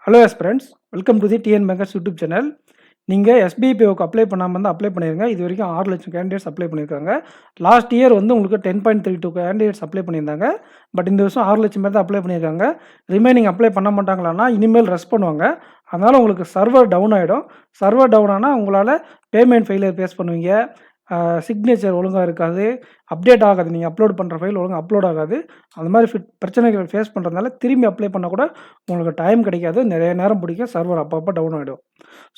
Hello friends, welcome to the TN bankers YouTube channel. நீங்கள் எஸ்பிஐபிஓக்கு apply பண்ணாமல் இருந்தால் apply பண்ணிடுங்க. இது வரைக்கும் 6 லட்சம் கேண்டிடேட்ஸ் அப்ளை பண்ணியிருக்காங்க. லாஸ்ட் இயர் வந்து உங்களுக்கு 10.32 கேண்டிடேட்ஸ் அப்ளை பண்ணியிருந்தாங்க. பட் இந்த வருஷம் 6 லட்சம் பேர் தான் அப்ளை பண்ணியிருக்காங்க. ரிமைனிங் அப்ளை பண்ண மாட்டாங்களான்னா இனிமேல் ரெஸ்ட் பண்ணுவாங்க. அதனால் உங்களுக்கு சர்வர் டவுன் ஆகிடும். சர்வர் டவுன் ஆனால் உங்களால் பேமெண்ட் ஃபெயிலியர் ஃபேஸ் பண்ணுவீங்க. சிக்னேச்சர் ஒழுங்காக இருக்காது, அப்டேட் ஆகாது, நீங்கள் அப்லோட் பண்ணுற ஃபைல் ஒழுங்காக அப்லோட் ஆகாது. அந்த மாதிரி பிரச்சனைகள் ஃபேஸ் பண்ணுறதுனால திரும்பி அப்ளை பண்ண கூட உங்களுக்கு டைம் கிடைக்காது, நிறைய நேரம் பிடிக்கும், சர்வர் அப்பப்போ டவுன் ஆகிடும்.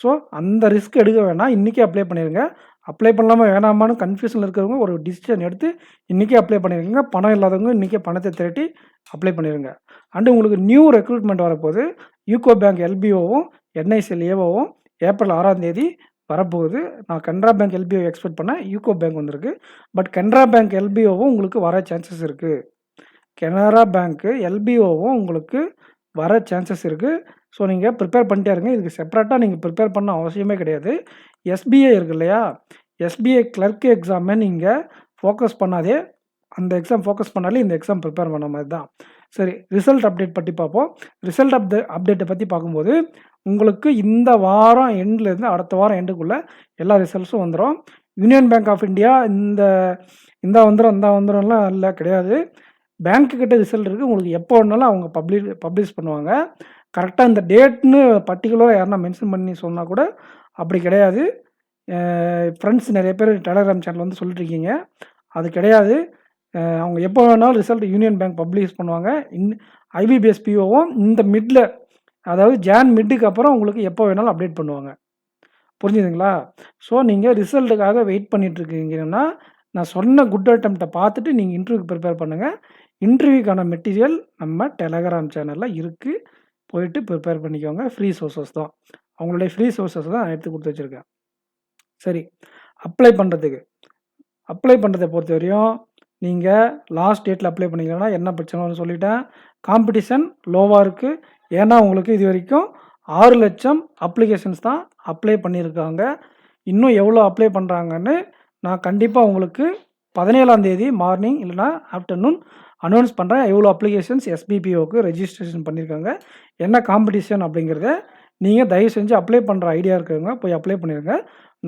ஸோ அந்த ரிஸ்க் எடுக்க வேணாம், இன்றைக்கே அப்ளை பண்ணிடுங்க. அப்ளை பண்ணலாமா வேணாமான்னு கன்ஃபியூஷனில் இருக்கிறவங்க ஒரு டிசிஷன் எடுத்து இன்றைக்கே அப்ளை பண்ணிடுங்க. பணம் இல்லாதவங்க இன்றைக்கே பணத்தை திரட்டி அப்ளை பண்ணிடுங்க. அண்டு உங்களுக்கு நியூ ரெக்ரூட்மெண்ட் வரப்போது யூகோ பேங்க் எல்பிஓவும் என்ஐசிஎல் ஏஓவும் ஏப்ரல் 6ஆம் தேதி வரப்போகுது. நான் கனரா பேங்க் எல்பிஓ எக்ஸ்பெக்ட் பண்ணேன், யூகோ பேங்க் வந்திருக்கு. பட் கனரா பேங்க் எல்பிஓவும் உங்களுக்கு வர சான்சஸ் இருக்குது. கனரா பேங்க்கு எல்பிஓவும் உங்களுக்கு வர சான்சஸ் இருக்குது. ஸோ நீங்கள் ப்ரிப்பேர் பண்ணிட்டே இருங்க. இதுக்கு செப்பரேட்டாக நீங்கள் ப்ரிப்பேர் பண்ண அவசியமே கிடையாது. எஸ்பிஐ இருக்கு இல்லையா, எஸ்பிஐ கிளர்க் எக்ஸாமை நீங்கள் ஃபோக்கஸ் பண்ணாதே, அந்த எக்ஸாம் ஃபோக்கஸ் பண்ணாலே இந்த எக்ஸாம் ப்ரிப்பேர் பண்ண மாதிரி தான். சரி, ரிசல்ட் அப்டேட் பற்றி பார்ப்போம். ரிசல்ட் அப்டேட்டை பற்றி பார்க்கும்போது உங்களுக்கு இந்த வாரம் எண்ட்லேருந்து அடுத்த வாரம் எண்டுக்குள்ளே எல்லா ரிசல்ட்ஸும் வந்துடும். யூனியன் பேங்க் ஆஃப் இந்தியா இந்த வந்துடும்லாம் இல்லை, கிடையாது. பேங்க்குக்கிட்ட ரிசல்ட் இருக்குது, உங்களுக்கு எப்போ வேணாலும் அவங்க பப்ளிஷ் பண்ணுவாங்க. கரெக்டாக இந்த டேட்னு பர்டிகுலராக யாருன்னா மென்ஷன் பண்ணி சொன்னால் கூட அப்படி கிடையாது. ஃப்ரெண்ட்ஸ் நிறைய பேர் டெலகிராம் சேனல் வந்து சொல்லிட்டுருக்கீங்க, அது கிடையாது. அவங்க எப்போ வேணாலும் ரிசல்ட் யூனியன் பேங்க் பப்ளிஷ் பண்ணுவாங்க. ஐபிபிஎஸ் பிஓவும் இந்த மிட்டில், அதாவது மிட்டுக்கு அப்புறம் உங்களுக்கு எப்போ வேணாலும் அப்டேட் பண்ணுவாங்க. புரிஞ்சுதுங்களா? ஸோ நீங்கள் ரிசல்ட்டுக்காக வெயிட் பண்ணிகிட்ருக்கீங்கன்னா நான் சொன்ன குட் அட்டெம்ப்டை பார்த்துட்டு நீங்கள் இன்டர்வியூக்கு ப்ரிப்பேர் பண்ணுங்கள். இன்டர்வியூக்கான மெட்டீரியல் நம்ம டெலகிராம் சேனலில் இருக்குது, போயிட்டு ப்ரிப்பேர் பண்ணிக்கோங்க. ஃப்ரீ சோர்ஸஸ் தான், அவங்களுடைய ஃப்ரீ சோர்ஸஸ் தான் எடுத்து கொடுத்து வச்சுருக்கேன். சரி, அப்ளை பண்ணுறதை பொறுத்த வரையும் நீங்கள் லாஸ்ட் டேட்டில் அப்ளை பண்ணிக்கலன்னா என்ன பிரச்சனைன்னு சொல்லிட்டேன். காம்படிஷன் லோவாக இருக்குது. ஏன்னா உங்களுக்கு இது வரைக்கும் 6 லட்சம் அப்ளிகேஷன்ஸ் தான் அப்ளை பண்ணியிருக்காங்க. இன்னும் எவ்வளோ அப்ளை பண்ணுறாங்கன்னு நான் கண்டிப்பாக உங்களுக்கு 17ஆம் தேதி மார்னிங் இல்லைனா ஆஃப்டர்நூன் அனௌன்ஸ் பண்ணுறேன். எவ்வளோ அப்ளிகேஷன்ஸ் எஸ்பிபிஓக்கு ரெஜிஸ்ட்ரேஷன் பண்ணியிருக்காங்க, என்ன காம்படிஷன் அப்படிங்கிறத நீங்கள் தயவு செஞ்சு அப்ளை பண்ணுற ஐடியா இருக்கிறவங்க போய் அப்ளை பண்ணிடுங்க.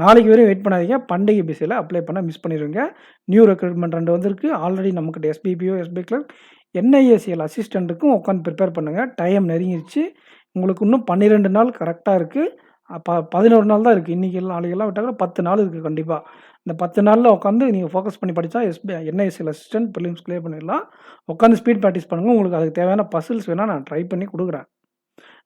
நாளைக்கு வரையும் வெயிட் பண்ணாதீங்க, பண்டிகை பிஸியில் அப்ளை பண்ண மிஸ் பண்ணிடுவீங்க. நியூ ரெக்ரூட்மெண்ட் 2 வந்திருக்கு ஆல்ரெடி. நமக்கிட்ட எஸ்பிபிஓ, எஸ்பிஐ கிளர்க், என்ஐஏசிஎல் அசிஸ்டண்ட்டுக்கும் உட்காந்து ப்ரிப்பேர் பண்ணுங்கள். டைம் நெருங்கிடுச்சு, உங்களுக்கு இன்னும் 12 நாள் கரெக்டாக இருக்குது. 11 நாள் தான் இருக்குது. இன்றைக்கெல்லாம் நாளைக்கெல்லாம் விட்டாங்க 10 நாள் இருக்குது கண்டிப்பாக. இந்த 10 நாளில் உட்காந்து நீங்கள் ஃபோக்கஸ் பண்ணி படித்தா என்ஐசிஎல் அசிஸ்டன்ட் ப்ரிலிம்ஸ் கிளியர் பண்ணிடலாம். உட்காந்து ஸ்பீட் ப்ராக்டிஸ் பண்ணுங்கள். உங்களுக்கு அதுக்கு தேவையான பசில்ஸ் வேணால் நான் ட்ரை பண்ணி கொடுக்குறேன்.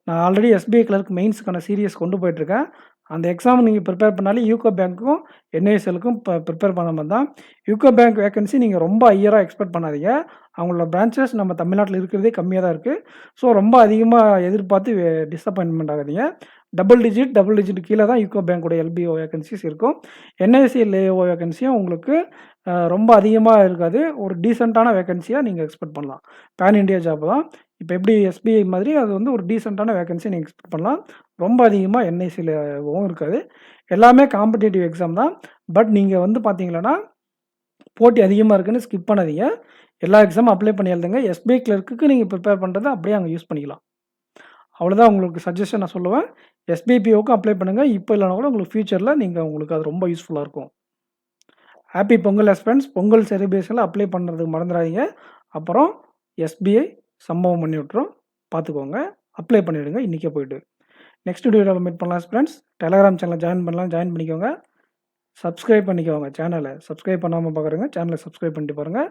நான் ஆல்ரெடி எஸ்பிஐ கிளர்க் மெயின்ஸுக்கான சீரியஸ் கொண்டு போயிட்டுருக்கேன். அந்த எக்ஸாம் நீங்கள் ப்ரிப்பேர் பண்ணாலே யூகோ பேங்க்கும் என்ஐஎஸ்எலுக்கும் ப்ரிப்பேர் பண்ண மாதிரி தான். யூகோ பேங்க் வேகன்சி நீங்கள் ரொம்ப ஹையராக எக்ஸ்பெக்ட் பண்ணாதீங்க. அவங்களோட பிரான்ச்சஸ் நம்ம தமிழ்நாட்டில் இருக்கிறதே கம்மியாக தான் இருக்குது. ஸோ ரொம்ப அதிகமாக எதிர்பார்த்து டிசப்பாயின்மெண்ட் ஆகாதீங்க. டபுள் டிஜிட் கீழே தான் யூகோ பேங்கோட எல்பிஓ வேகன்சிஸ் இருக்கும். என்ஐசிஎல் ஏஓ வேகன்சியும் உங்களுக்கு ரொம்ப அதிகமாக இருக்காது. ஒரு டீசெண்டான வேகன்சியாக நீங்கள் எக்ஸ்பெக்ட் பண்ணலாம். பேன் இண்டியா ஜாப் தான். இப்போ எப்படி எஸ்பிஐ மாதிரி அது வந்து ஒரு டீசெண்டான வேகன்சி நீங்கள் எக்ஸ்பெக்ட் பண்ணலாம். ரொம்ப அதிகமாக என்ஐசியில் இருக்காது. எல்லாமே காம்படிட்டிவ் எக்ஸாம் தான். பட் நீங்கள் வந்து பார்த்தீங்கன்னா போட்டி அதிகமாக இருக்குன்னு ஸ்கிப் பண்ணாதீங்க. எல்லா எக்ஸாமும் அப்ளை பண்ணி எழுதுங்க. எஸ்பிஐ கிளர்க்குக்கு நீங்கள் ப்ரிப்பேர் பண்ணுறதை அப்படியே அங்கே யூஸ் பண்ணிக்கலாம். அவ்வளோதான் உங்களுக்கு சஜஷன் நான் சொல்லுவேன். எஸ்பிபிஓக்கும் அப்ளை பண்ணுங்கள். இப்போ இல்லைனா கூட உங்களுக்கு ஃபியூச்சரில் உங்களுக்கு அது ரொம்ப யூஸ்ஃபுல்லாக இருக்கும். Happy Pongal friends. பொங்கல் செலிப்ரேஷனில் அப்ளை பண்ணுறதுக்கு மறந்துடாதீங்க. அப்புறம் எஸ்பிஐ சம்பவம் பண்ணி விட்டுரும், பார்த்துக்கோங்க. அப்ளை பண்ணிவிடுங்க இன்றைக்கே போய்ட்டு. நெக்ஸ்ட் வீடியோவில் மீட் பண்ணலாம் ஃப்ரெண்ட்ஸ். டெலகிராம் சேனலில் ஜாயின் பண்ணிக்கோங்க. சப்ஸ்கிரைப் பண்ணிக்கோங்க. சேனலை சப்ஸ்கிரைப் பண்ணாமல் பார்க்குறேங்க, சேனலை சப்ஸ்கிரைப் பண்ணிட்டு பாருங்கள்.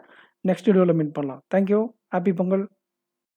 நெக்ஸ்ட் வீடியோவில் மீட் பண்ணலாம். தேங்க்யூ. ஹாப்பி பொங்கல்.